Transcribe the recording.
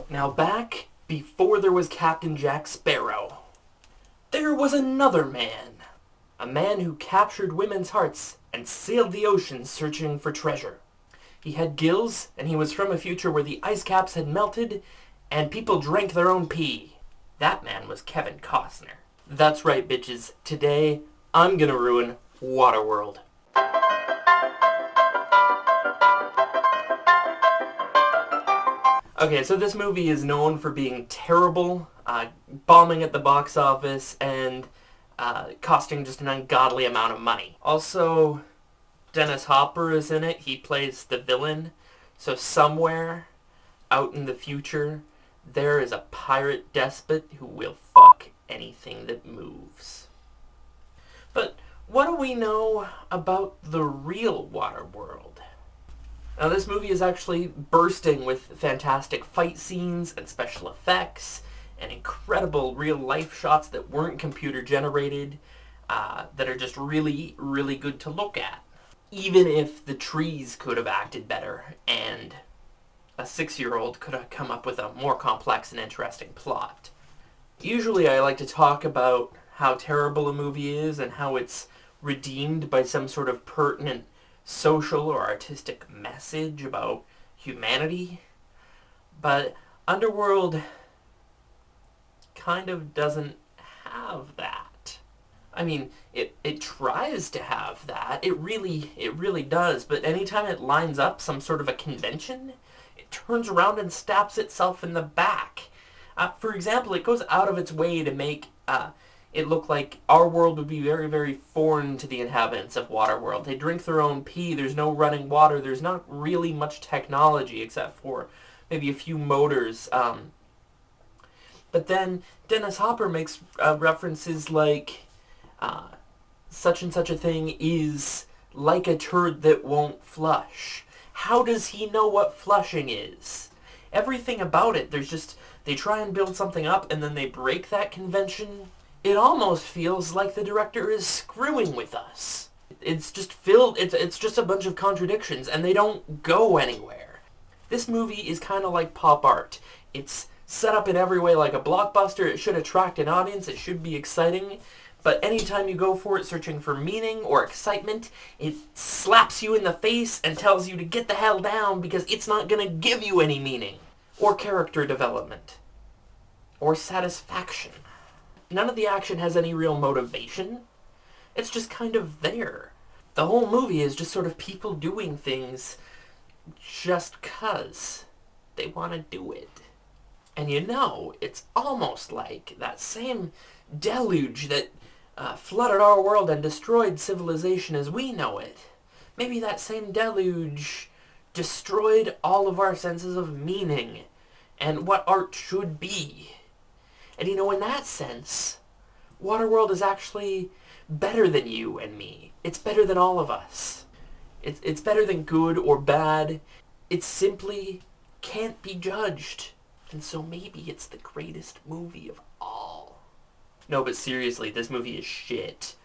Now back before there was Captain Jack Sparrow, there was another man. A man who captured women's hearts and sailed the oceans searching for treasure. He had gills, and he was from a future where the ice caps had melted and people drank their own pee. That man was Kevin Costner. That's right, bitches. Today, I'm gonna ruin Waterworld. Okay, so this movie is known for being terrible, bombing at the box office, and costing just an ungodly amount of money. Also, Dennis Hopper is in it. He plays the villain. So somewhere out in the future, there is a pirate despot who will fuck anything that moves. But what do we know about the real Waterworld? Now, this movie is actually bursting with fantastic fight scenes and special effects and incredible real-life shots that weren't computer-generated, that are just really, really good to look at. Even if the trees could have acted better and a 6-year-old could have come up with a more complex and interesting plot. Usually I like to talk about how terrible a movie is and how it's redeemed by some sort of pertinent social or artistic message about humanity, but Underworld kind of doesn't have that. I mean, it tries to have that. It really does, but anytime it lines up some sort of a convention, it turns around and stabs itself in the back. For example, it goes out of its way to make it look like our world would be very, very foreign to the inhabitants of Waterworld. They drink their own pee, there's no running water, there's not really much technology except for maybe a few motors. But then Dennis Hopper makes references like, such and such a thing is like a turd that won't flush. How does he know what flushing is? Everything about it, they try and build something up and then they break that convention. It almost feels like the director is screwing with us. It's just it's just a bunch of contradictions and they don't go anywhere. This movie is kind of like pop art. It's set up in every way like a blockbuster. It should attract an audience. It should be exciting. But anytime you go for it searching for meaning or excitement, it slaps you in the face and tells you to get the hell down because it's not going to give you any meaning or character development or satisfaction. None of the action has any real motivation. It's just kind of there. The whole movie is just sort of people doing things just 'cause they want to do it. And you know, it's almost like that same deluge that flooded our world and destroyed civilization as we know it. Maybe that same deluge destroyed all of our senses of meaning and what art should be. And you know, in that sense, Waterworld is actually better than you and me. It's better than all of us. It's better than good or bad. It simply can't be judged. And so maybe it's the greatest movie of all. No, but seriously, this movie is shit.